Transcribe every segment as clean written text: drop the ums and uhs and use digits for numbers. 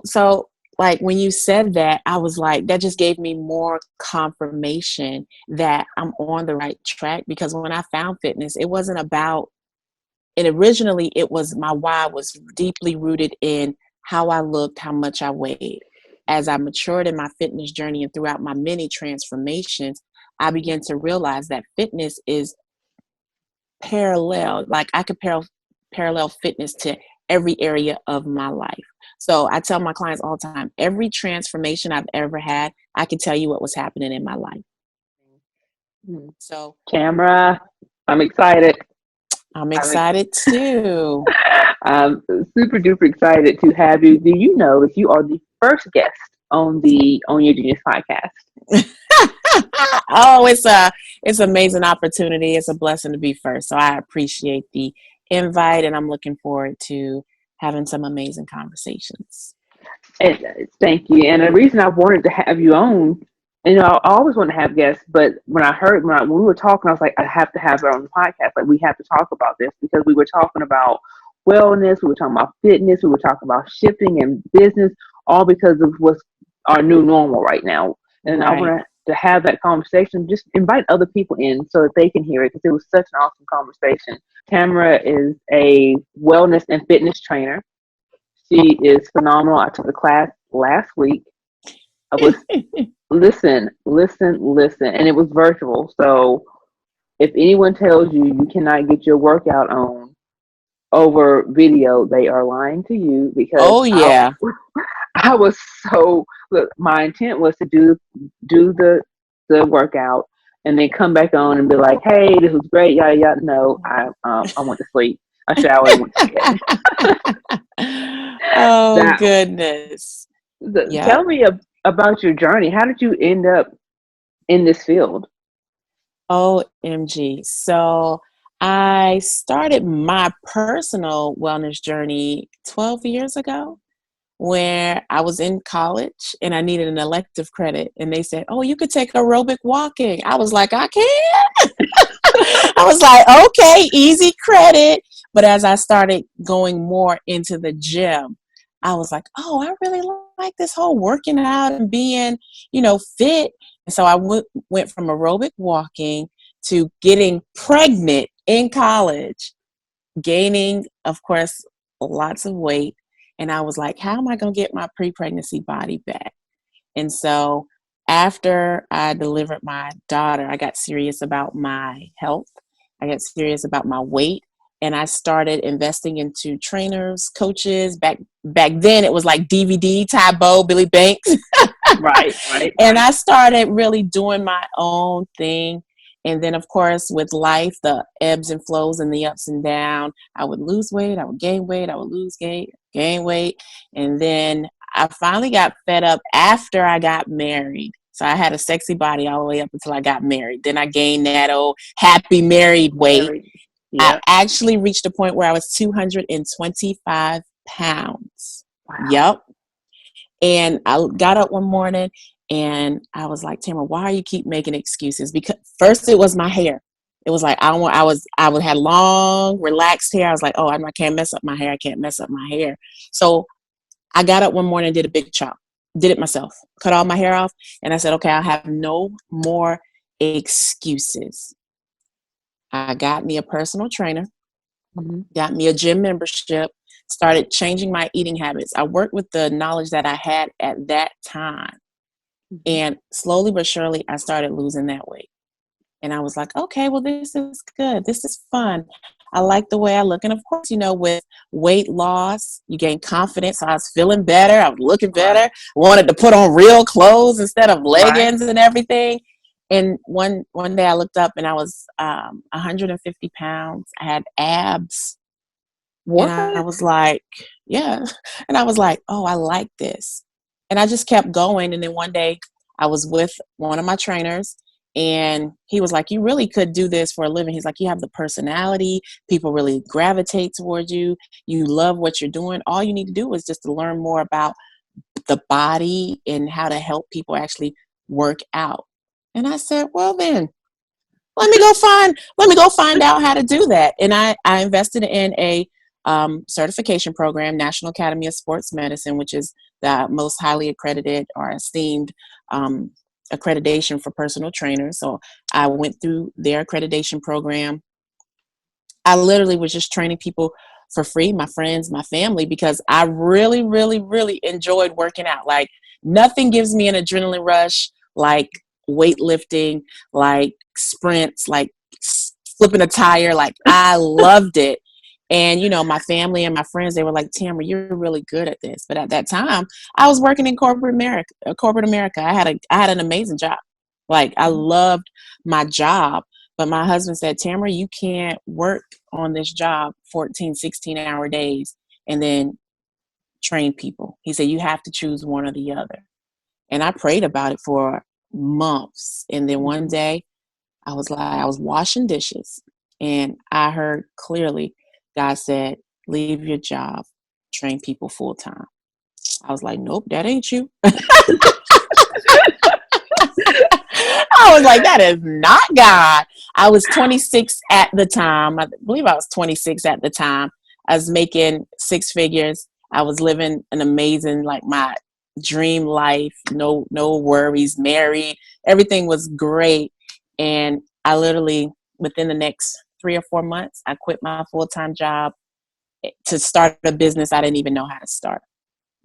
So like when you said that, I was like, that just gave me more confirmation that I'm on the right track, because when I found fitness, it wasn't about it. Originally, it was my why was deeply rooted in how I looked, how much I weighed. As I matured in my fitness journey and throughout my many transformations, I began to realize that fitness is parallel. Like I could parallel fitness to every area of my life. So I tell my clients all the time, every transformation I've ever had, I can tell you what was happening in my life. Mm. So Tamara, I'm excited. I'm I'm, ex- excited too. I'm super duper excited to have you. Do you know that you are the first guest on the On Your Genius podcast? Oh, it's an amazing opportunity. It's a blessing to be first. So I appreciate the invite, and I'm looking forward to having some amazing conversations. And, thank you. And the reason I wanted to have you on, I always want to have guests, but when I heard when we were talking, I was like, I have to have her on the podcast. Like, we have to talk about this because we were talking about wellness, we were talking about fitness, we were talking about shifting and business, all because of what's our new normal right now. And I Right. want to have that conversation, just invite other people in so that they can hear it because it was such an awesome conversation. Tamara is a wellness and fitness trainer. She is phenomenal. I took a class last week. I was listen, and it was virtual. So if anyone tells you you cannot get your workout on over video, they are lying to you because Oh yeah. I was so look. My intent was to do the workout and then come back on and be like, "Hey, this was great." Yada yada. No, I went to sleep. I showered and went to bed. Oh Now, goodness. Yep. tell me about your journey. How did you end up in this field? OMG. So I started my personal wellness journey 12 years ago, where I was in college and I needed an elective credit. And they said, "Oh, you could take aerobic walking." I was like, "I can." I was like, "Okay, easy credit." But as I started going more into the gym, I was like, "Oh, I really like this whole working out and being, fit." And so went from aerobic walking to getting pregnant in college, gaining, of course, lots of weight. And I was like, how am I going to get my pre pregnancy body back? And so after I delivered my daughter, I got serious about my health. I got serious about my weight. And I started investing into trainers, coaches. Back then, it was like DVD, Tybo, Billy Banks. Right, right, And right. I started really doing my own thing. And then, of course, with life, the ebbs and flows and the ups and downs, I would lose weight, I would gain weight, I would lose weight, gain weight. And then I finally got fed up after I got married. So I had a sexy body all the way up until I got married. Then I gained that old happy married weight. Very, I yep. actually reached a point where I was 225 pounds. Wow. Yep. And I got up one morning and I was like, Tamara, why do you keep making excuses? Because first it was my hair. It was like I would have long, relaxed hair. I was like, oh, I can't mess up my hair. I can't mess up my hair. So I got up one morning and did a big chop. Did it myself. Cut all my hair off. And I said, okay, I'll have no more excuses. I got me a personal trainer, Mhm. got me a gym membership, started changing my eating habits. I worked with the knowledge that I had at that time. Mhm. And slowly but surely, I started losing that weight. And I was like, okay, well, this is good. This is fun. I like the way I look. And of course, with weight loss, you gain confidence. So I was feeling better. I was looking Right, better. Wanted to put on real clothes instead of right. leggings and everything. And one day I looked up and I was 150 pounds. I had abs. And I What? was like, yeah. And I was like, oh, I like this. And I just kept going. And then one day I was with one of my trainers and he was like, you really could do this for a living. He's like, you have the personality. People really gravitate towards you. You love what you're doing. All you need to do is just to learn more about the body and how to help people actually work out. And I said, well, then let me go find out how to do that. And I invested in a certification program, National Academy of Sports Medicine, which is the most highly accredited or esteemed accreditation for personal trainers. So I went through their accreditation program. I literally was just training people for free, my friends, my family, because I really, really, really enjoyed working out. Like nothing gives me an adrenaline rush like weightlifting, like sprints, like flipping a tire. Like I loved it. And, my family and my friends, they were like, Tamara, you're really good at this. But at that time, I was working in corporate America. I had an amazing job. Like I loved my job. But my husband said, Tamara, you can't work on this job 14, 16-hour days and then train people. He said, you have to choose one or the other. And I prayed about it for months. And then one day I was washing dishes and I heard clearly God said, leave your job, train people full time. I was like, nope, that ain't you. I was like, that is not God. I was 26 at the time. I believe I was 26 at the time. I was making six figures. I was living an amazing, like my dream life. No worries, married. Everything was great. And I literally, within the next 3 or 4 months, I quit my full-time job to start a business I didn't even know how to start.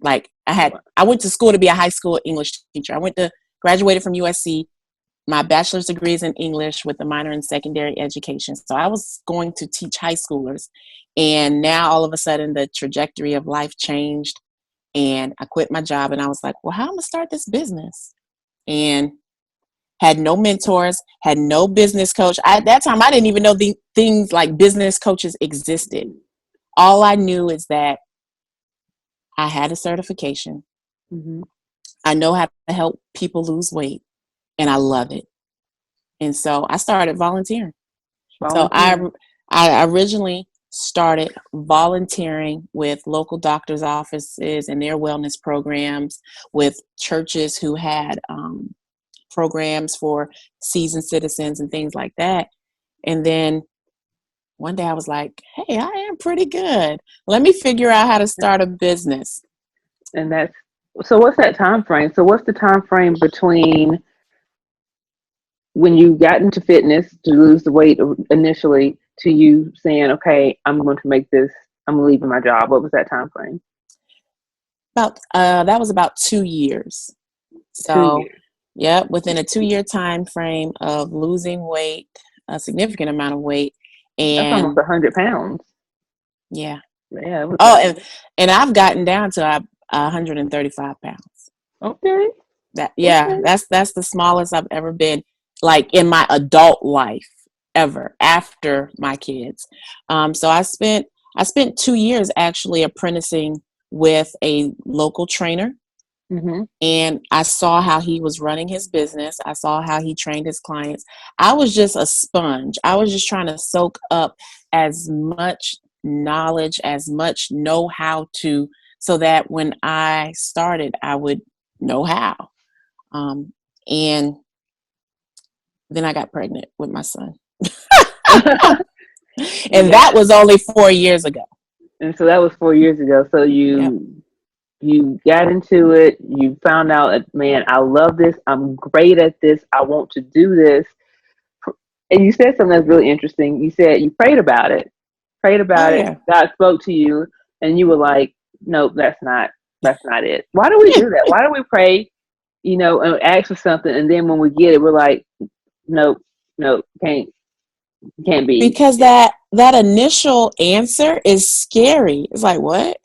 Like I went to school to be a high school English teacher. Graduated from USC. My bachelor's degree is in English with a minor in secondary education. So I was going to teach high schoolers. And now all of a sudden the trajectory of life changed and I quit my job and I was like, well, how am I going to start this business? And had no mentors, had no business coach. At that time, I didn't even know the things like business coaches existed. All I knew is that I had a certification. Mm-hmm. I know how to help people lose weight and I love it. And so I started volunteering. So I originally started volunteering with local doctors' offices and their wellness programs, with churches who had programs for seasoned citizens and things like that. And then one day I was like, hey, I am pretty good. Let me figure out how to start a business. And so what's that time frame? So what's the time frame between when you got into fitness to lose the weight initially to you saying, okay, I'm going to make this, I'm leaving my job? What was that time frame? That was about 2 years. So 2 years. yeah, within a 2-year time frame of losing weight, a significant amount of weight. That's almost And 100 pounds. yeah. Yeah. And I've gotten down to 135 pounds. Okay. That's the smallest I've ever been, like in my adult life ever after my kids. So I spent 2 years actually apprenticing with a local trainer. Mm-hmm. And I saw how he was running his business. I saw how he trained his clients. I was just a sponge. I was just trying to soak up as much knowledge, as much know-how so that when I started, I would know how. And then I got pregnant with my son. And that was only 4 years ago. And so that was 4 years ago. So Yep. you got into it. You found out, man, I love this. I'm great at this. I want to do this. And you said something that's really interesting. You said you prayed about it. Oh yeah. God spoke to you, and you were like, "Nope, that's not it." Why do we do that? Why do we pray, and ask for something, and then when we get it, we're like, "Nope, nope, can't be." Because that initial answer is scary. It's like, what?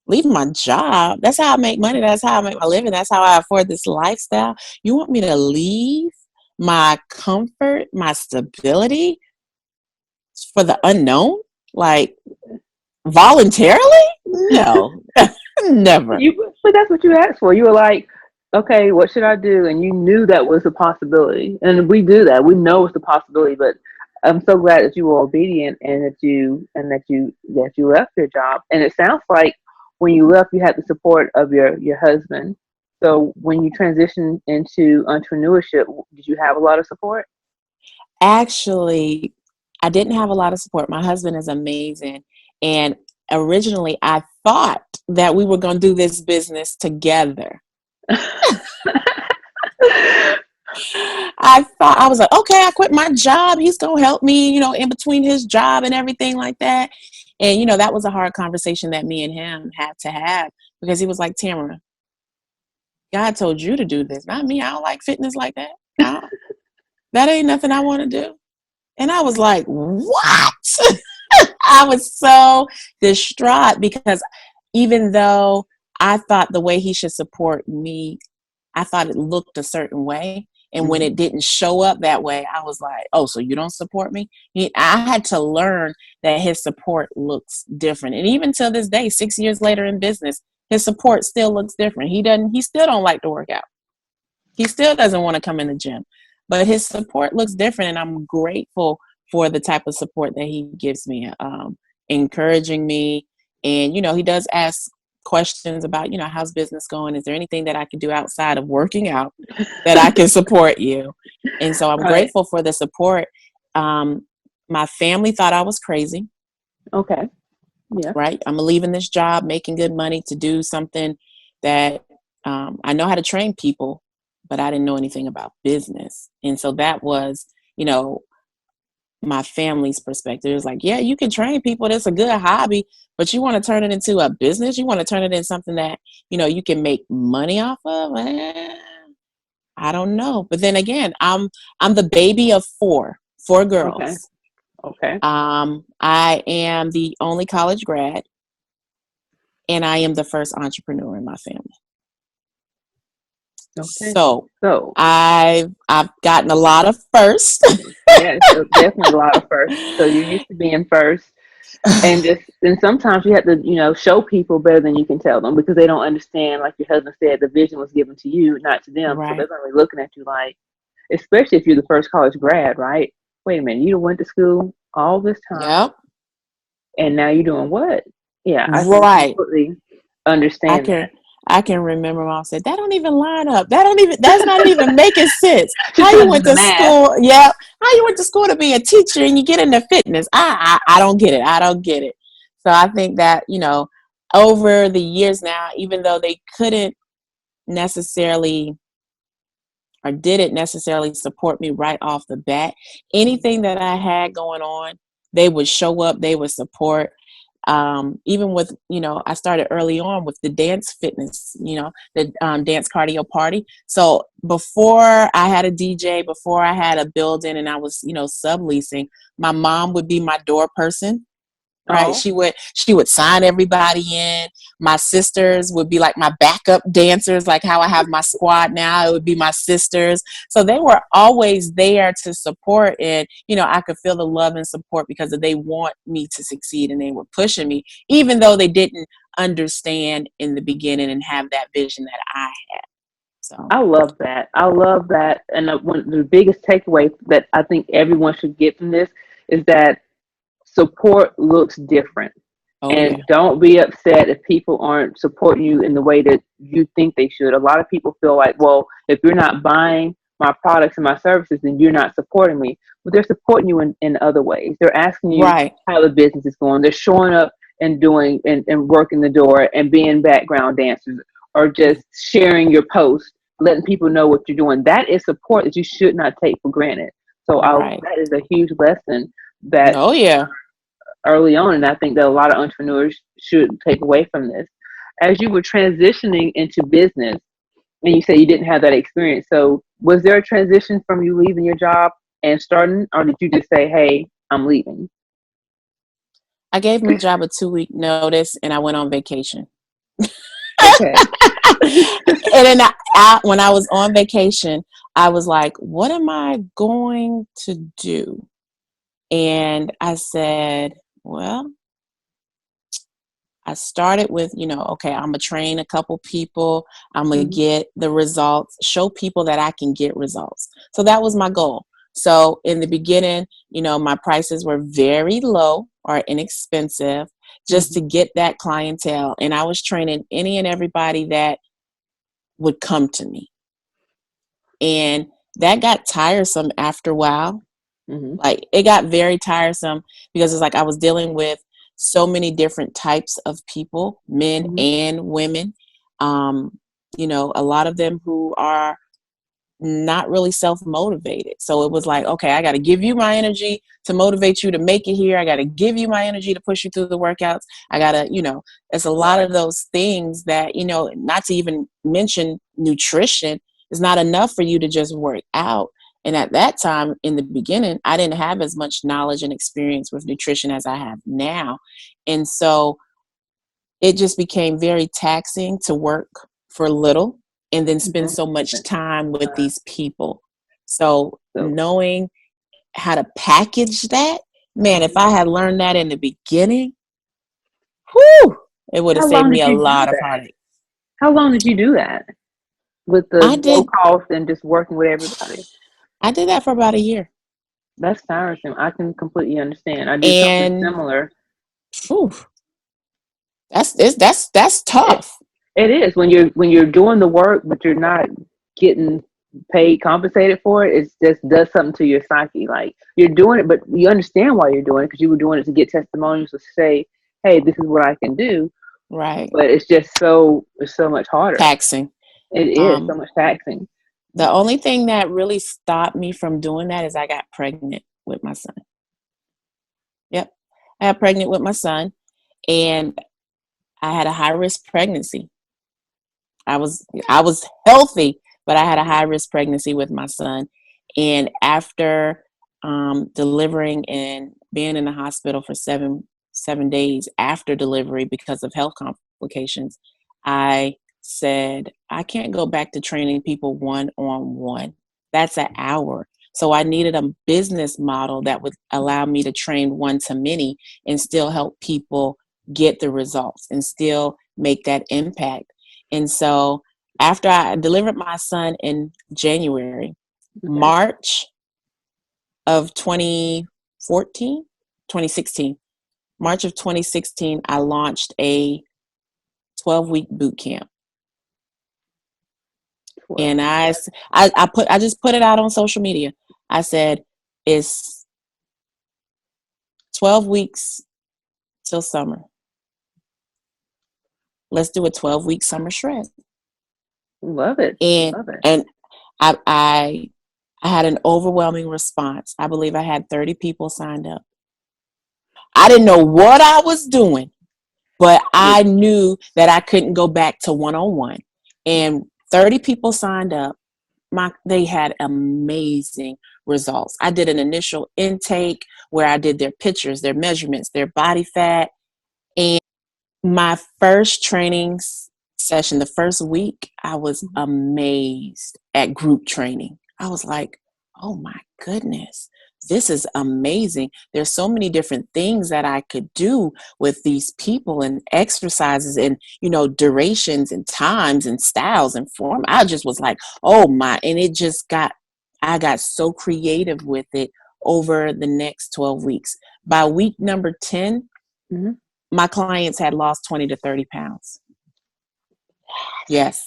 Leave my job? That's how I make money. That's how I make my living. That's how I afford this lifestyle. You want me to leave my comfort, my stability for the unknown? Like voluntarily? No, never. But that's what you asked for. You were like, "Okay, what should I do?" And you knew that was a possibility. And we do that. We know it's a possibility, but I'm so glad that you were obedient and that you left your job. And it sounds like when you left, you had the support of your husband. So when you transitioned into entrepreneurship, did you have a lot of support? Actually, I didn't have a lot of support. My husband is amazing. And originally I thought that we were going to do this business together. I thought, I was like, okay, I quit my job. He's going to help me, in between his job and everything like that. And, that was a hard conversation that me and him had to have, because he was like, Tamara, God told you to do this, not me. I don't like fitness like that. That ain't nothing I want to do. And I was like, what? I was so distraught, because even though I thought the way he should support me, I thought it looked a certain way. And when it didn't show up that way, I was like, oh, so you don't support me? I had to learn that his support looks different. And even till this day, 6 years later in business, his support still looks different. He still don't like to work out. He still doesn't want to come in the gym, but his support looks different. And I'm grateful for the type of support that he gives me, encouraging me. And, he does ask questions about, how's business going? Is there anything that I can do outside of working out that I can support you? And so I'm Right. grateful for the support. My family thought I was crazy. Okay. Yeah. Right. I'm leaving this job, making good money to do something that I know how to train people, but I didn't know anything about business. And so that was, my family's perspective. It was like, yeah, you can train people. That's a good hobby, but you want to turn it into a business. You want to turn it into something that, you can make money off of. I don't know. But then again, I'm the baby of four Okay. girls. Okay. I am the only college grad, and I am the first entrepreneur in my family. Okay. So So I've gotten a lot of firsts. yes, definitely a lot of firsts. So you're used to being first. And sometimes you have to, show people better than you can tell them, because they don't understand. Like your husband said, the vision was given to you, not to them. So Right. they're going to be looking at you like, especially if you're the first college grad, right? Wait a minute, you went to school all this time, Yep. and now you're doing what? Yeah, I can Right. completely I understand can that. I can remember mom said, that don't even line up. That's not even making sense. She's How you trying to do went the to math. school? Yeah. How you went to school to be a teacher and you get into fitness? I don't get it. I don't get it. So I think that, over the years now, even though they couldn't necessarily or didn't necessarily support me right off the bat, anything that I had going on, they would show up, they would support. Even with, I started early on with the dance fitness, the dance cardio party. So before I had a DJ, before I had a building and I was, subleasing, my mom would be my door person. Right. Oh, She would sign everybody in. My sisters would be like my backup dancers, like how I have my squad now. It would be my sisters. So they were always there to support. And, I could feel the love and support because they want me to succeed and they were pushing me, even though they didn't understand in the beginning and have that vision that I had. So, I love that. I love that. And one of the biggest takeaway that I think everyone should get from this is that support looks different. oh, And yeah. don't be upset if people aren't supporting you in the way that you think they should. A lot of people feel like, well, if you're not buying my products and my services, then you're not supporting me. But they're supporting you in other ways. They're asking you Right. how the business is going. They're showing up and doing and working the door and being background dancers, or just sharing your post, letting people know what you're doing. That is support that you should not take for granted. So Right. that is a huge lesson that Oh, yeah. early on, and I think that a lot of entrepreneurs should take away from this. As you were transitioning into business, and you say you didn't have that experience, so was there a transition from you leaving your job and starting, or did you just say, "Hey, I'm leaving"? I gave my job a 2-week notice and I went on vacation. Okay. And then when I was on vacation, I was like, what am I going to do? And I said, well, I started with, okay, I'm going to train a couple people. I'm going to Mm-hmm. get the results, show people that I can get results. So that was my goal. So in the beginning, my prices were very low or inexpensive just Mm-hmm. to get that clientele. And I was training any and everybody that would come to me. And that got tiresome after a while. Mm-hmm. Like it got very tiresome because it's like I was dealing with so many different types of people, men Mm-hmm. and women. A lot of them who are not really self-motivated. So it was like, okay, I got to give you my energy to motivate you to make it here. I got to give you my energy to push you through the workouts. I got to, it's a lot Right. of those things that, not to even mention nutrition is not enough for you to just work out. And at that time in the beginning, I didn't have as much knowledge and experience with nutrition as I have now. And so it just became very taxing to work for little and then spend so much time with these people. So So, knowing how to package that, man, if I had learned that in the beginning, whew, it would have how saved long me did a you do lot of that? heartache. How long did you do that with I the low did cost and just working with everybody? I did that for about a year. That's tiresome. I can completely understand. I did something And similar. whew, that's It, tough. it is when you're doing the work, but you're not getting paid, compensated for it. It just does something to your psyche. Like you're doing it, but you understand why you're doing it because you were doing it to get testimonials to say, "Hey, this is what I can do." Right. But it's so much harder. Taxing. It is so Um, much taxing. the only thing that really stopped me from doing that is I got pregnant with my son. Yep. I got pregnant with my son and I had a high risk pregnancy. I was healthy, but I had a high risk pregnancy with my son. And after delivering and being in the hospital for seven days after delivery because of health complications, I said I can't go back to training people one on one. That's an hour. So I needed a business model that would allow me to train one to many and still help people get the results and still make that impact. And so after I delivered my son in January, Okay. March of 2014, 2016, March of 2016, I launched a 12-week boot camp. 12. And I just put it out on social media. I said, it's 12 weeks till summer. Let's do a 12-week summer shred. Love it. And Love it. and I had an overwhelming response. I believe I had 30 people signed up. I didn't know what I was doing, but I knew that I couldn't go back to one-on-one. And 30 people signed up. They had amazing results. I did an initial intake where I did their pictures, their measurements, their body fat. And my first training session, the first week, I was amazed at group training. I was like, oh my goodness, this is amazing. There's so many different things that I could do with these people and exercises and, durations and times and styles and form. I just was like, oh my, and I got so creative with it over the next 12 weeks. By week number 10, Mm-hmm. my clients had lost 20 to 30 pounds. Yes.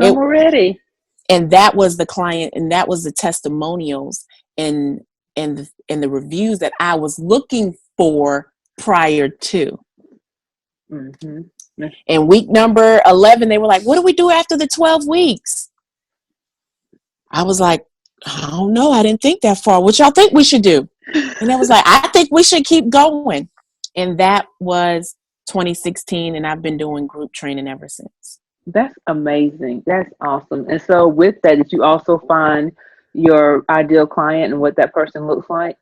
Some It already. and that was the client and that was the testimonials and the reviews that I was looking for prior to. Mm-hmm. And week number 11 they were like, "What do we do after the 12 weeks?" I was like, "I don't know. I didn't think that far. What y'all think we should do?" And it was like, "I think we should keep going." And that was 2016 and I've been doing group training ever since. That's amazing. That's awesome. And so, with that, did you also find your ideal client and what that person looks like?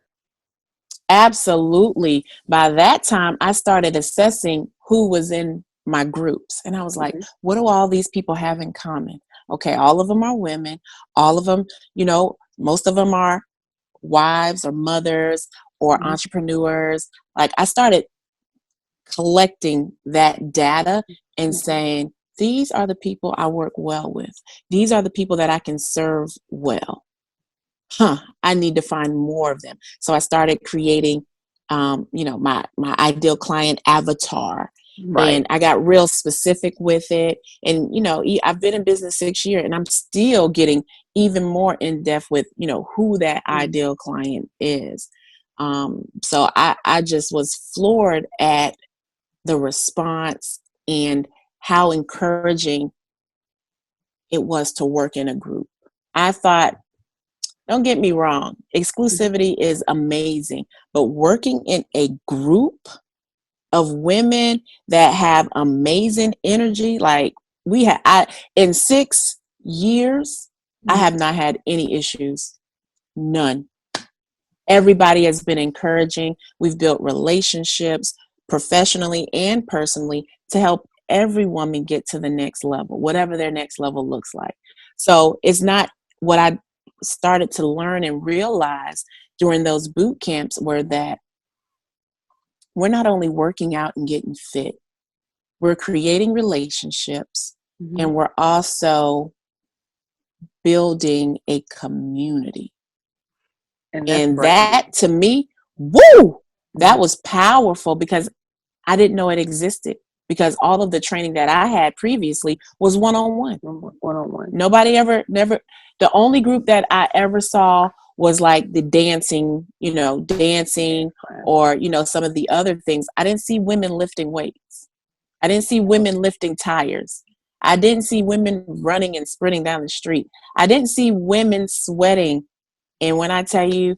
Absolutely. By that time, I started assessing who was in my groups. And I was like, Mm-hmm. what do all these people have in common? Okay, all of them are women. All of them, most of them are wives or mothers or Mm-hmm. entrepreneurs. Like I started collecting that data and saying, these are the people I work well with. These are the people that I can serve well. I need to find more of them. So I started creating, my ideal client avatar, Right. and I got real specific with it. And I've been in business 6 years, and I'm still getting even more in depth with who that Mm-hmm. ideal client is. So I just was floored at the response and how encouraging it was to work in a group. I thought, don't get me wrong, exclusivity is amazing, but working in a group of women that have amazing energy, like in 6 years, I have not had any issues, none. Everybody has been encouraging. We've built relationships professionally and personally to help every woman get to the next level, whatever their next level looks like. So it's not what I started to learn and realize during those boot camps were that we're not only working out and getting fit, we're creating relationships, and we're also building a community. And that to me, woo, that was powerful because I didn't know it existed, because all of the training that I had previously was one-on-one. Nobody never, the only group that I ever saw was like the dancing, or, some of the other things. I didn't see women lifting weights. I didn't see women lifting tires. I didn't see women running and sprinting down the street. I didn't see women sweating. And when I tell you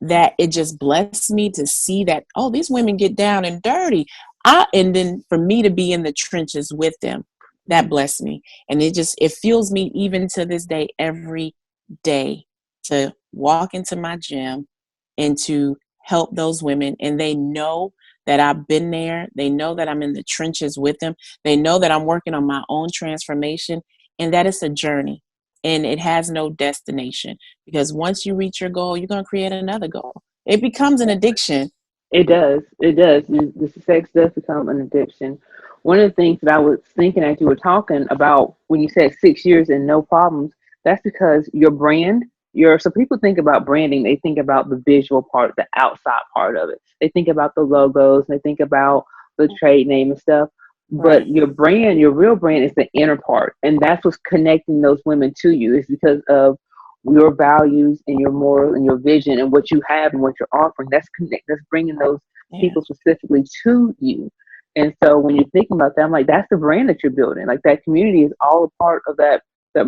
that it just blessed me to see that, oh, these women get down and dirty. And then for me to be in the trenches with them, that blessed me. And it fuels me even to this day, every day, to walk into my gym and to help those women. And they know that I've been there. They know that I'm in the trenches with them. They know that I'm working on my own transformation and that it's a journey and it has no destination, because once you reach your goal, you're going to create another goal. It becomes an addiction. It does. It does. The sex does become an addiction. One of the things that I was thinking as you were talking about when you said 6 years and no problems, that's because your brand, so people think about branding, they think about the visual part, the outside part of it. They think about the logos, they think about the trade name and stuff. But Right. your brand, your real brand is the inner part. And that's what's connecting those women to you, is because of your values and your morals and your vision and what you have and what you're offering. That's bringing those Yeah. people specifically to you. And so when you're thinking about that, I'm like, that's the brand that you're building. Like, that community is all a part of that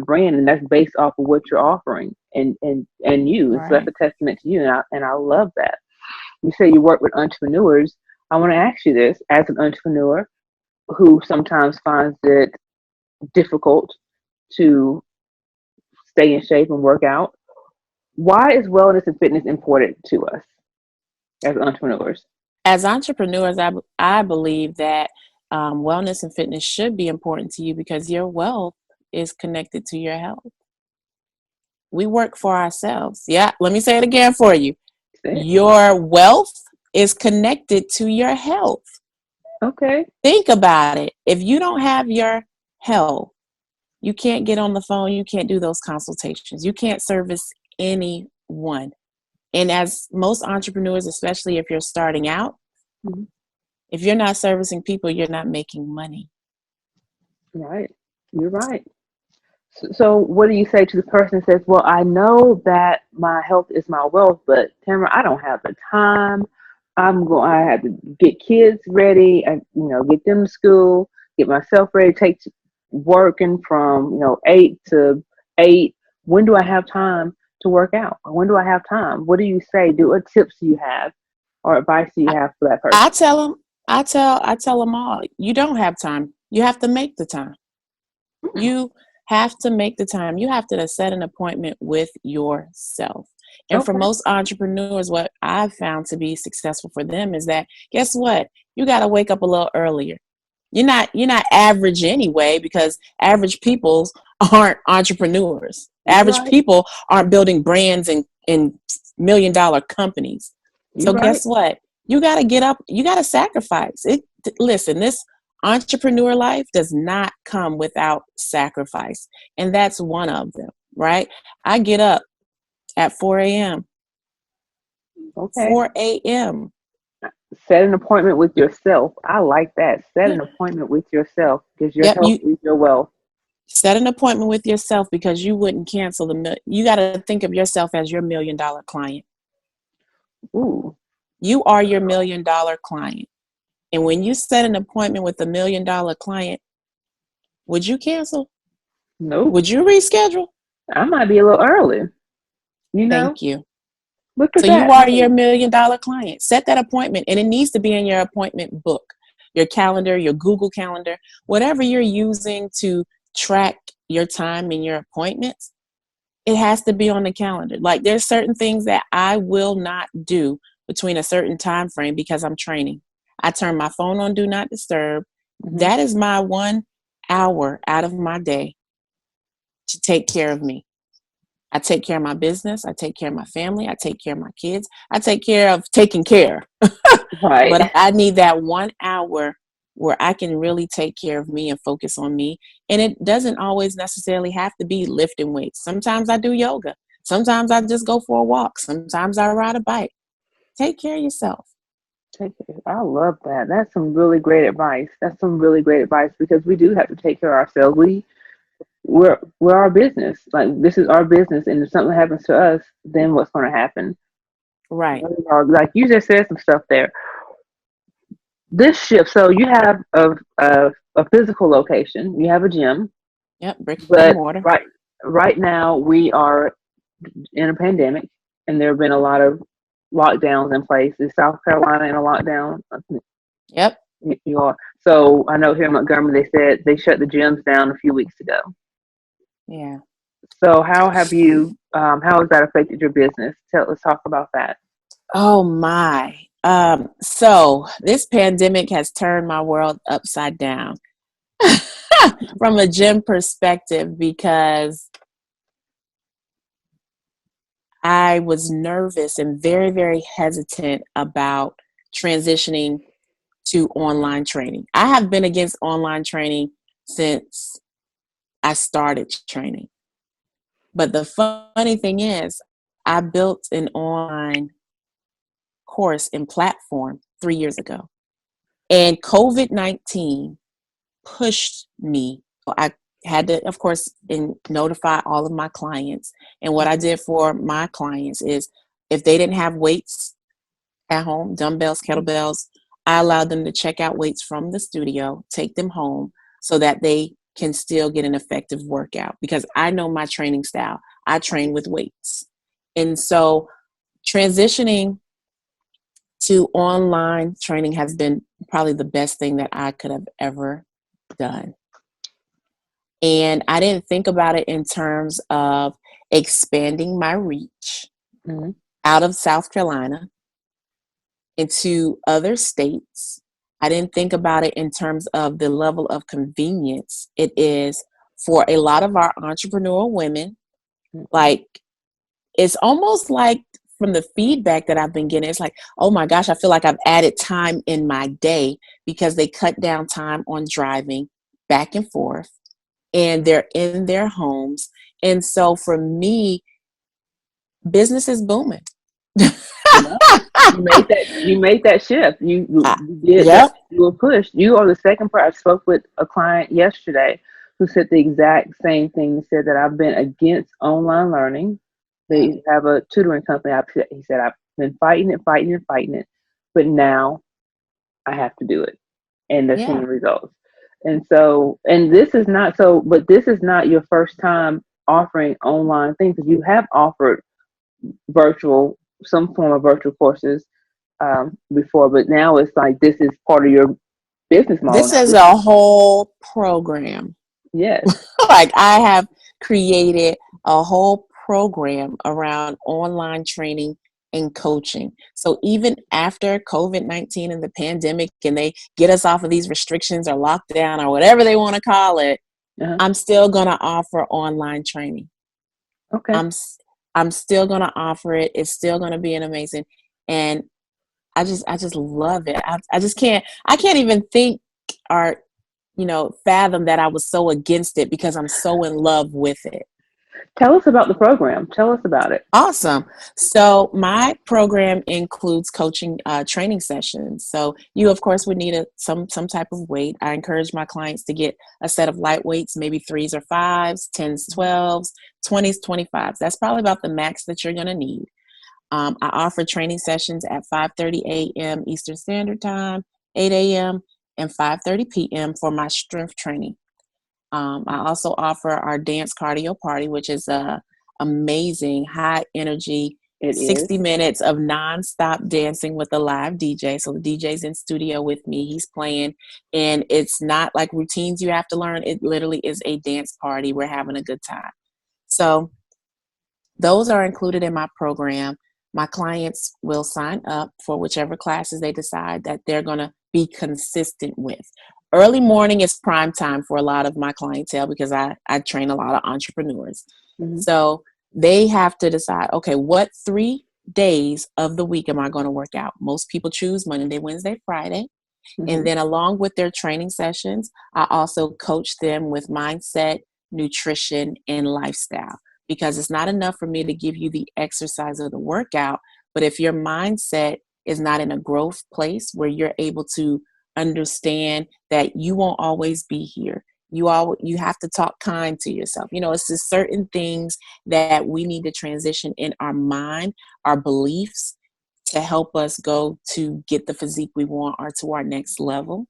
brand, and that's based off of what you're offering and you. And so that's Right. a testament to you. And I love that. You say you work with entrepreneurs. I want to ask you this: as an entrepreneur who sometimes finds it difficult to stay in shape and work out, why is wellness and fitness important to us as entrepreneurs? As entrepreneurs, I believe that wellness and fitness should be important to you because your wealth is connected to your health. We work for ourselves. Yeah, let me say it again for you. Your wealth is connected to your health. Okay. Think about it. If you don't have your health, you can't get on the phone. You can't do those consultations. You can't service anyone. And as most entrepreneurs, especially if you're starting out, if you're not servicing people, you're not making money. Right. You're right. So what do you say to the person that says, well, I know that my health is my wealth, but Tamara, I don't have the time. I have to get kids ready, and, get them to school, get myself ready, take to working from, 8 to 8. When do I have time to work out? When do I have time? What do you say? What tips do you have or advice do you have for that person? I tell them, I tell them all, you don't have time. You have to make the time. You have to make the time. You have to set an appointment with yourself. And for Okay. most entrepreneurs, what I've found to be successful for them is that, guess what? You got to wake up a little earlier. You're not average anyway, because average people aren't entrepreneurs. You're Average right. people aren't building brands and $1 million companies. You're So right. guess what? You got to get up. You got to sacrifice it. Listen, this entrepreneur life does not come without sacrifice. And that's one of them, right? I get up at 4 a.m. Okay. 4 a.m. Set an appointment with yourself. I like that. Set Yeah. an appointment with yourself, because your Yep. health is your wealth. Set an appointment with yourself, because you wouldn't cancel you got to think of yourself as your $1 million client. Ooh, You are your $1 million client. And when you set an appointment with a $1 million client, would you cancel? nope. Would you reschedule? I might be a little early. You know, Thank you. look at So you that. are your Hey, $1 million client. Set that appointment, and it needs to be in your appointment book, your calendar, your Google Calendar, whatever you're using to track your time and your appointments. It has to be on the calendar. Like there's certain things that I will not do between a certain time frame because I'm training. I turn my phone on do not disturb. hmm That is my 1 hour out of my day to take care of me. I take care of my business. I take care of my family. I take care of my kids. I take care of taking care. But right. I need that 1 hour where I can really take care of me and focus on me. And it doesn't always necessarily have to be lifting weights. Sometimes I do yoga. Sometimes I just go for a walk. Sometimes I ride a bike. Take care of yourself. I love that. That's some really great advice. That's some really great advice because we do have to take care of ourselves. We're our business. Like this is our business, and if something happens to us, then what's going to happen? Right. Like you just said some stuff there. This shift. So you have a physical location. You have a gym, Yep. Brick and but mortar. right now we are in a pandemic, and there have been a lot of lockdowns in place. Is South Carolina in a lockdown? Yep. You are. So I know here in Montgomery, they said they shut the gyms down a few weeks ago. Yeah. So how have you? How has that affected your business? Let's talk about that. Oh my. So this pandemic has turned my world upside down from a gym perspective because I was nervous and very, very hesitant about transitioning to online training. I have been against online training since I started training. But the funny thing is, I built an online course and platform 3 years ago. And COVID 19 pushed me. I had to, of course, notify all of my clients. And what I did for my clients is if they didn't have weights at home, dumbbells, kettlebells, I allowed them to check out weights from the studio, take them home so that they can still get an effective workout because I know my training style. I train with weights. And so transitioning to online training has been probably the best thing that I could have ever done. And I didn't think about it in terms of expanding my reach Mm-hmm. out of South Carolina into other states. I didn't think about it in terms of the level of convenience it is for a lot of our entrepreneurial women. Like, it's almost like from the feedback that I've been getting, it's like, oh my gosh, I feel like I've added time in my day because they cut down time on driving back and forth and they're in their homes. And so for me, business is booming. Yeah. You made that shift. You did that. Yep. You were pushed. You are the second person. I spoke with a client yesterday who said the exact same thing. He said that I've been against online learning. Yep. They have a tutoring company. He said I've been fighting it, but now I have to do it, and they're seeing Yeah. results. And so, and this is not so, but this is not your first time offering online things because you have offered virtual, some form of virtual courses before, but now it's like this is part of your business model This now. is a whole program. Yes. Like I have created a whole program around online training and coaching. So even after COVID-19 and the pandemic, and they get us off of these restrictions or lockdown or whatever they want to call it, Uh-huh. I'm still going to offer online training. Okay. I'm I'm still going to offer it. It's still going to be an amazing, and I just love it. I just I can't even think or fathom that I was so against it because I'm so in love with it. Tell us about the program. Tell us about it. Awesome. So my program includes coaching training sessions. So you, of course, would need some type of weight. I encourage my clients to get a set of light weights, maybe threes or fives, 10s, 12s, 20s, 25s. That's probably about the max that you're going to need. I offer training sessions at 5:30 a.m. Eastern Standard Time, 8 a.m., and 5:30 p.m. for my strength training. I also offer our dance cardio party, which is a amazing high energy It is. 60 minutes of nonstop dancing with a live DJ. So the DJ's in studio with me. He's playing, and it's not like routines you have to learn. It literally is a dance party. We're having a good time. So those are included in my program. My clients will sign up for whichever classes they decide that they're going to be consistent with. Early morning is prime time for a lot of my clientele because I train a lot of entrepreneurs. Mm-hmm. So they have to decide, okay, what 3 days of the week am I going to work out? Most people choose Monday, Wednesday, Friday. And Mm-hmm. then along with their training sessions, I also coach them with mindset, nutrition, and lifestyle. Because it's not enough for me to give you the exercise or the workout, but if your mindset is not in a growth place where you're able to understand that you won't always be here, you have to talk kind to yourself. It's just certain things that we need to transition in our mind, our beliefs, to help us go to get the physique we want or to our next level.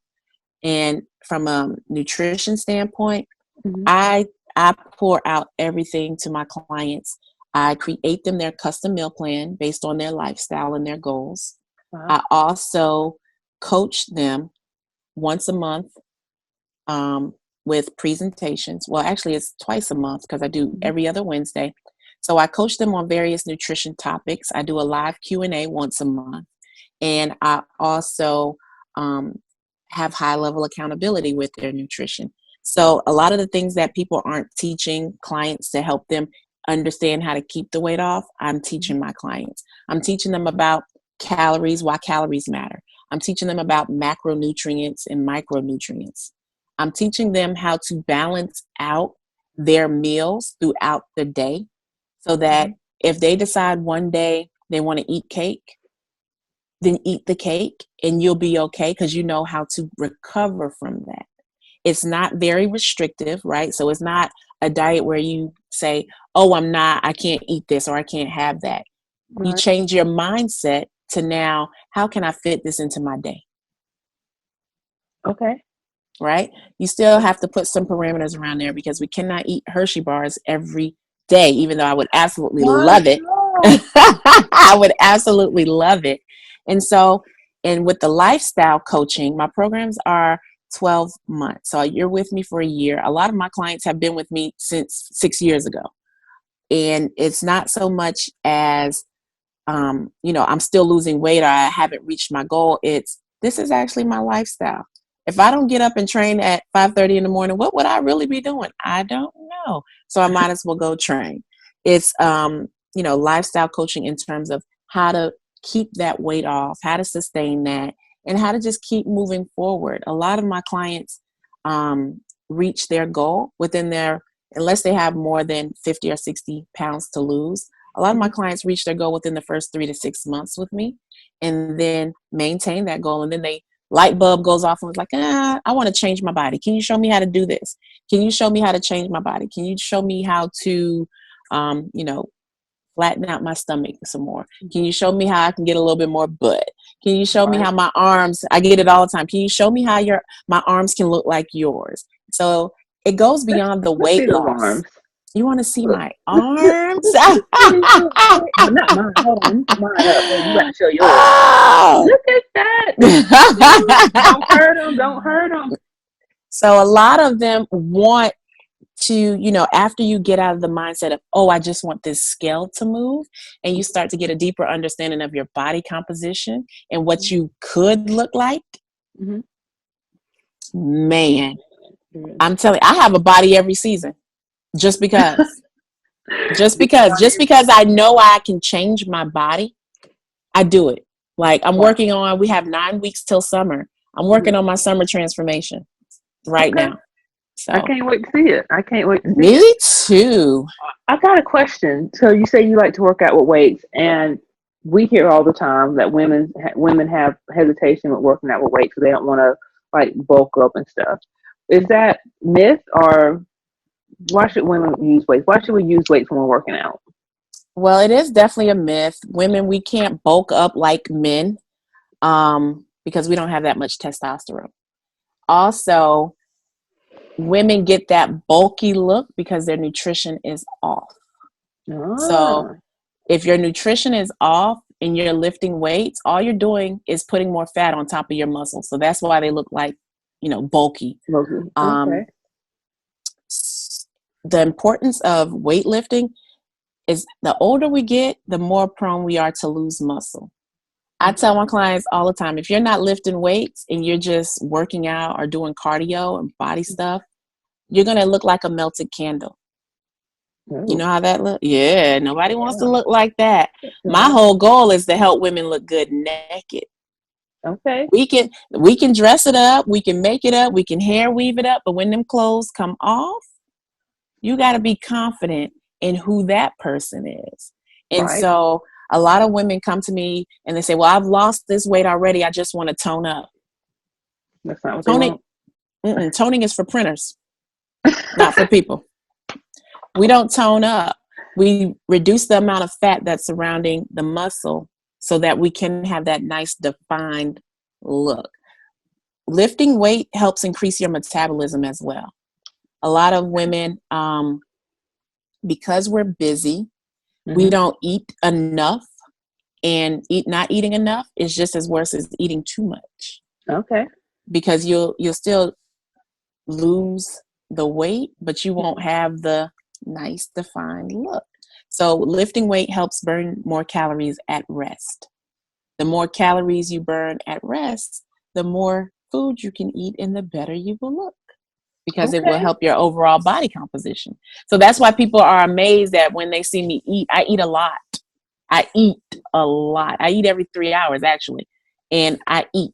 And from a nutrition standpoint, Mm-hmm. I I pour out everything to my clients. I create them their custom meal plan based on their lifestyle and their goals. Wow. I also coach them once a month, with presentations. Well, actually, it's twice a month because I do Mm-hmm. every other Wednesday. So I coach them on various nutrition topics. I do a live Q&A once a month. And I also um, have high level accountability with their nutrition. So a lot of the things that people aren't teaching clients to help them understand how to keep the weight off, I'm Mm-hmm. teaching my clients. I'm teaching them about calories, why calories matter. I'm teaching them about macronutrients and micronutrients. I'm teaching them how to balance out their meals throughout the day so that Mm-hmm. if they decide one day they want to eat cake, then eat the cake and you'll be okay because you know how to recover from that. It's not very restrictive, right? So it's not a diet where you say, oh, I can't eat this or I can't have that. You Right. change your mindset to now, how can I fit this into my day? Okay. Right? You still have to put some parameters around there because we cannot eat Hershey bars every day, even though I would absolutely Why love it. not? I would absolutely love it. And so, and with the lifestyle coaching, my programs are 12 months. So you're with me for a year. A lot of my clients have been with me since 6 years ago. And it's not so much as, I'm still losing weight or I haven't reached my goal. This is actually my lifestyle. If I don't get up and train at 5:30 in the morning, what would I really be doing? I don't know. So I might as well go train. It's, lifestyle coaching in terms of how to keep that weight off, how to sustain that, and how to just keep moving forward. A lot of my clients reach their goal unless they have more than 50 or 60 pounds to lose. A lot of my Mm-hmm. clients reach their goal within the first 3 to 6 months with me and then maintain that goal. And then they light bulb goes off and was like, I want to change my body. Can you show me how to do this? Can you show me how to change my body? Can you show me how to, um, you know, flatten out my stomach some more? Can you show me how I can get a little bit more butt? Can you show me Right. how my arms, I get it all the time. Can you show me how my arms can look like yours? So it goes beyond the Let's see weight those loss. arms. You want to see Look. my arms? Let's see these little arms. But not mine. Hold on. You put mine up. Then you got to show yours. Oh. Look at that. Don't hurt them. Don't hurt them. So a lot of them want to, after you get out of the mindset of, oh, I just want this scale to move, and you start to get a deeper understanding of your body composition and what you could look like, Mm-hmm. man, Mm-hmm. I'm telling you, I have a body every season just because. Just This because, body just is because I know I can change my body, I do it. Like wow. we have 9 weeks till summer. I'm Mm-hmm. working on my summer transformation right Okay. now. I So can't wait to see it. I can't wait to see it. me too. I got a question. So you say you like to work out with weights, and we hear all the time that women have hesitation with working out with weights because they don't want to like bulk up and stuff. Is that myth, or why should women use weights? Why should we use weights when we're working out? Well, it is definitely a myth. Women, we can't bulk up like men, because we don't have that much testosterone. Also, women get that bulky look because their nutrition is off. So Ah, if your nutrition is off and you're lifting weights, all you're doing is putting more fat on top of your muscles. So that's why they look like, bulky. Logan. Okay. Um, the importance of weightlifting is the older we get, the more prone we are to lose muscle. I tell my clients all the time, if you're not lifting weights and you're just working out or doing cardio and body stuff, you're going to look like a melted candle. You Oh, know how that look? Yeah, nobody wants to yeah. look like that. My Right. whole goal is to help women look good naked. Okay. We can dress it up, we can make it up, we can hair weave it up, but when them clothes come off, you got to be confident in who that person is. And Right. so a lot of women come to me and they say, well, I've lost this weight already, I just want to tone up. That's not what they Toning, want. toning is for printers, not for people. We don't tone up. We reduce the amount of fat that's surrounding the muscle so that we can have that nice defined look. Lifting weight helps increase your metabolism as well. A lot of women, because we're busy, we Mm-hmm. don't eat enough, and not eating enough is just as worse as eating too much, Okay. because you'll still lose the weight, but you won't have the nice defined look. So lifting weight helps burn more calories at rest. The more calories you burn at rest, the more food you can eat and the better you will look, because it will Okay. help your overall body composition. So that's why people are amazed that when they see me eat, I eat a lot. I eat a lot. I eat every 3 hours actually. And I eat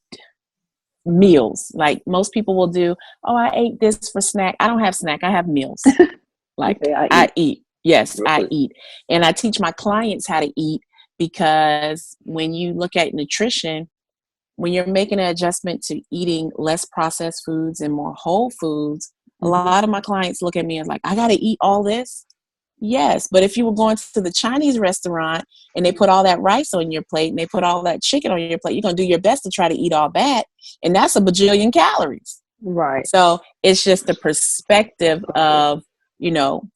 meals. Like most people will do, oh, I ate this for snack. I don't have snack. I have meals. You Like say I I eat eat. Yes, real I quick. eat. And I teach my clients how to eat, because when you look at nutrition, when you're making an adjustment to eating less processed foods and more whole foods, a Mm-hmm. lot of my clients look at me and like, I got to eat all this. Yes, but if you were going to the Chinese restaurant and they put all that rice on your plate and they put all that chicken on your plate, you're going to do your best to try to eat all that. And that's a bajillion calories. Right. So it's just the perspective of, you know,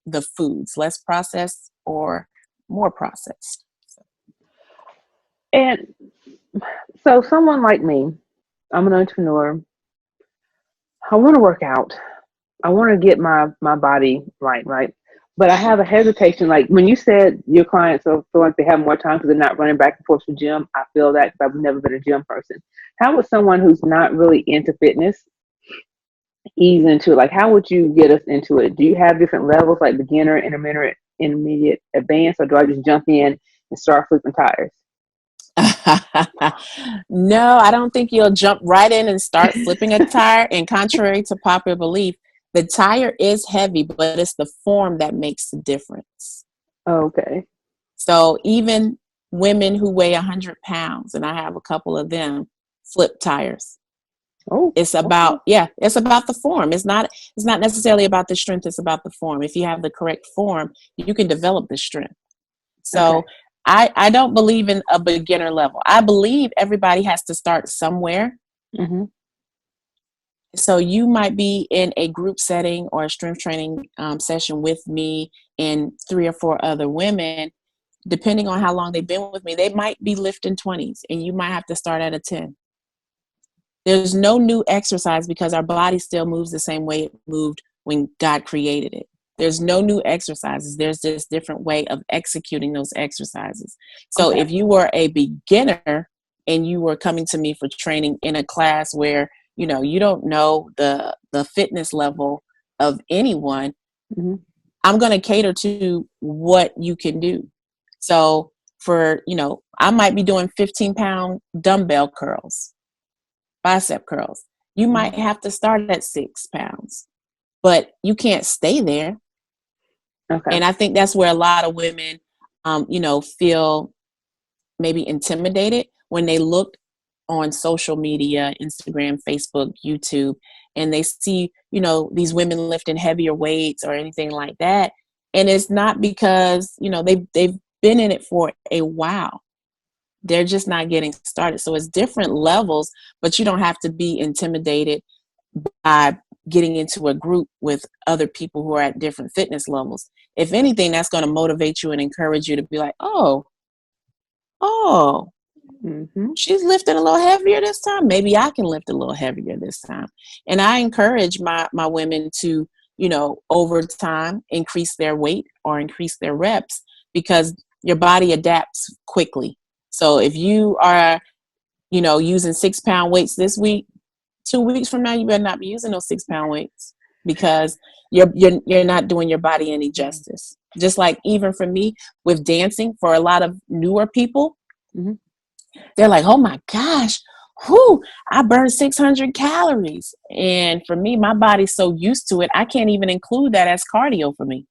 the foods, less processed or more processed. And so, someone like me, I'm an entrepreneur. I want to work out. I want to get my body right, right. But I have a hesitation. Like when you said your clients feel like they have more time because they're not running back and forth to the gym. I feel that because I've never been a gym person. How would someone who's not really into fitness ease into it? Like, how would you get us into it? Do you have different levels, like beginner, intermediate, advanced, or do I just jump in and start flipping tires? No, I don't think you'll jump right in and start flipping a tire. And contrary to popular belief, the tire is heavy, but it's the form that makes the difference. Okay. So even women who weigh 100 pounds, and I have a couple of them, flip tires. Oh, It's okay. about, yeah, it's about the form. It's not necessarily about the strength, it's about the form. If you have the correct form, you can develop the strength. So Okay. I don't believe in a beginner level. I believe everybody has to start somewhere. Mm-hmm. So you might be in a group setting or a strength training session with me and 3 or 4 other women. Depending on how long they've been with me, they might be lifting 20s and you might have to start at a 10. There's no new exercise because our body still moves the same way it moved when God created it. There's no new exercises. There's just different way of executing those exercises. So Okay. if you were a beginner and you were coming to me for training in a class where, you don't know the fitness level of anyone, Mm-hmm. I'm going to cater to what you can do. So I might be doing 15-pound dumbbell curls, bicep curls. You might Mm-hmm. have to start at 6 pounds, but you can't stay there. Okay. And I think that's where a lot of women, feel maybe intimidated when they look on social media, Instagram, Facebook, YouTube, and they see, these women lifting heavier weights or anything like that. And it's not because, they've been in it for a while. They're just not getting started. So it's different levels, but you don't have to be intimidated by getting into a group with other people who are at different fitness levels. If anything, that's going to motivate you and encourage you to be like, oh, Mm-hmm. she's lifting a little heavier this time. Maybe I can lift a little heavier this time. And I encourage my women to, over time increase their weight or increase their reps, because your body adapts quickly. So if you are, using 6-pound weights this week, 2 weeks from now, you better not be using those 6-pound weights, because you're not doing your body any justice. Just like even for me with dancing, for a lot of newer people, Mm-hmm. they're like, oh my gosh, whoo, I burned 600 calories. And for me, my body's so used to it, I can't even include that as cardio for me.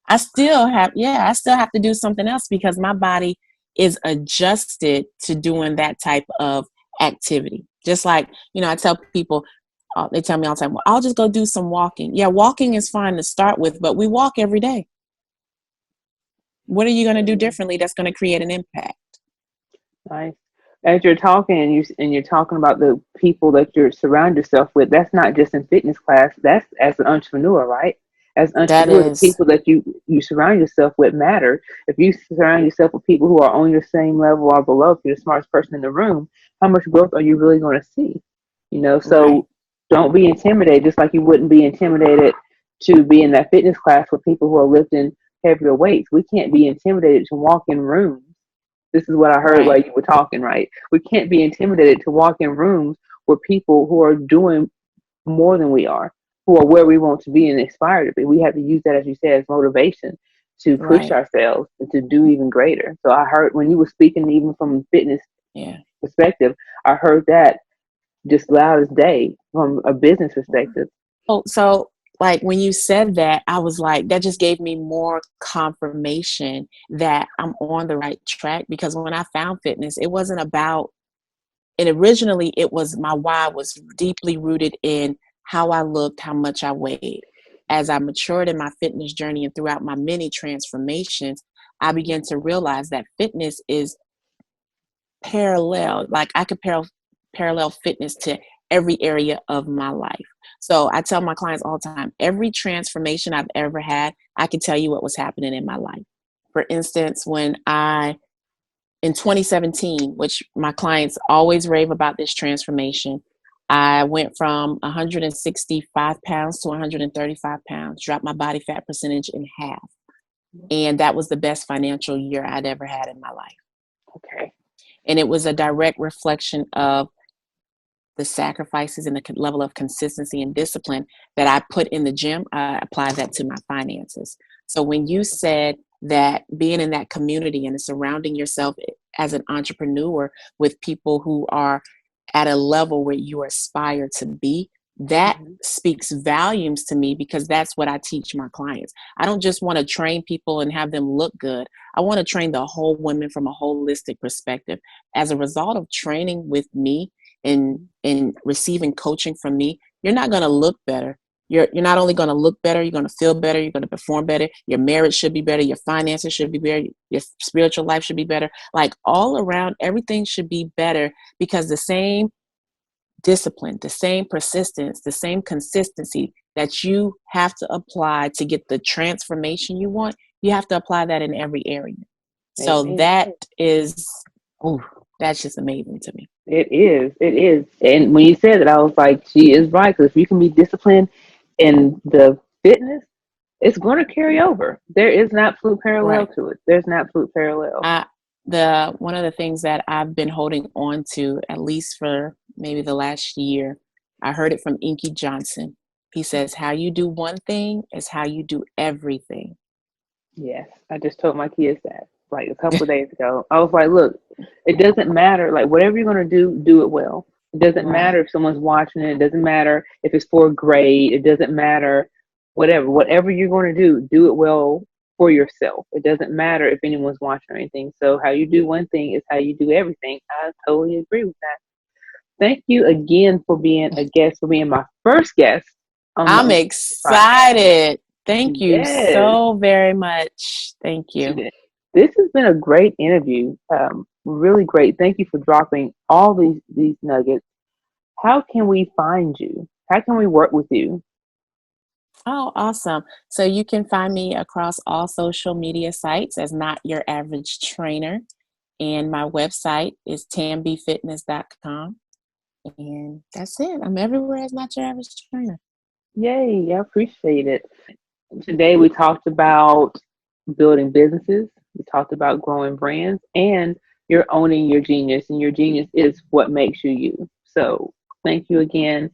I still have to do something else, because my body is adjusted to doing that type of activity. Just like, I tell people, they tell me all the time, well, I'll just go do some walking. Yeah, walking is fine to start with, but we walk every day. What are you going to do differently that's going to create an impact? Nice. As you're talking and you're talking about the people that you surround yourself with, that's not just in fitness class. That's as an entrepreneur, right? As an That entrepreneur, the is, people that you surround yourself with matter. If you surround yourself with people who are on your same level or below, if you're the smartest person in the room, how much growth are you really going to see? right, So don't be intimidated, just like you wouldn't be intimidated to be in that fitness class with people who are lifting heavier weights. We can't be intimidated to walk in rooms. This is what I heard while right, you were talking, right? We can't be intimidated to walk in rooms where people who are doing more than we are, who are where we want to be and aspire to be. We have to use that, as you said, as motivation to push right. ourselves and to do even greater. So I heard when you were speaking, even from a fitness Yeah. perspective, I heard that just loud as day from a business perspective. So like when you said that, I was like, that just gave me more confirmation that I'm on the right track. Because when I found fitness, it wasn't about, and originally it was, my why was deeply rooted in how I looked, how much I weighed. As I matured in my fitness journey and throughout my many transformations, I began to realize that fitness is parallel. Like I could parallel fitness to every area of my life. So I tell my clients all the time, every transformation I've ever had, I can tell you what was happening in my life. For instance, in 2017, which my clients always rave about this transformation, I went from 165 pounds to 135 pounds, dropped my body fat percentage in half. And that was the best financial year I'd ever had in my life. Okay. And it was a direct reflection of the sacrifices and the level of consistency and discipline that I put in the gym. I applied that to my finances. So when you said that being in that community and surrounding yourself as an entrepreneur with people who are at a level where you aspire to be, that Mm-hmm. speaks volumes to me, because that's what I teach my clients. I don't just want to train people and have them look good. I want to train the whole woman from a holistic perspective. As a result of training with me and receiving coaching from me, you're not going to look better. You're not only going to look better, you're going to feel better, you're going to perform better, your marriage should be better, your finances should be better, your spiritual life should be better. Like all around, everything should be better, because the same discipline, the same persistence, the same consistency that you have to apply to get the transformation you want, you have to apply that in every area. So Amen. that is, oh, that's just amazing to me. It is. It is. And when you said that, I was like, she is right. Because if you can be disciplined in the fitness, it's going to carry over. There is an absolute parallel Right. to it. There's an absolute parallel. I the One of the things that I've been holding on to, at least for maybe the last year, I heard it from Inky Johnson. He says, how you do one thing is how you do everything. Yes, I just told my kids that like a couple of days ago. I was like, look, it doesn't matter. Like, whatever you're going to do it well. It doesn't Right. matter if someone's watching it. It doesn't matter if it's for a grade. It doesn't matter. Whatever you're going to do it well for yourself. It doesn't matter if anyone's watching or anything. So how you do one thing is how you do everything. I totally agree with that. Thank you again for being a guest, for being my first guest on I'm the podcast. excited. Thank you Yes. so very much. Thank you. This has been a great interview. Really great. Thank you for dropping all these nuggets. How can we find you? How can we work with you? Oh, awesome. So you can find me across all social media sites as Not Your Average Trainer. And my website is tambfitness.com. And that's it. I'm everywhere as Not Your Average Trainer. Yay, I appreciate it. Today we talked about building businesses. We talked about growing brands, and you're owning your genius, and your genius is what makes you you. So thank you again.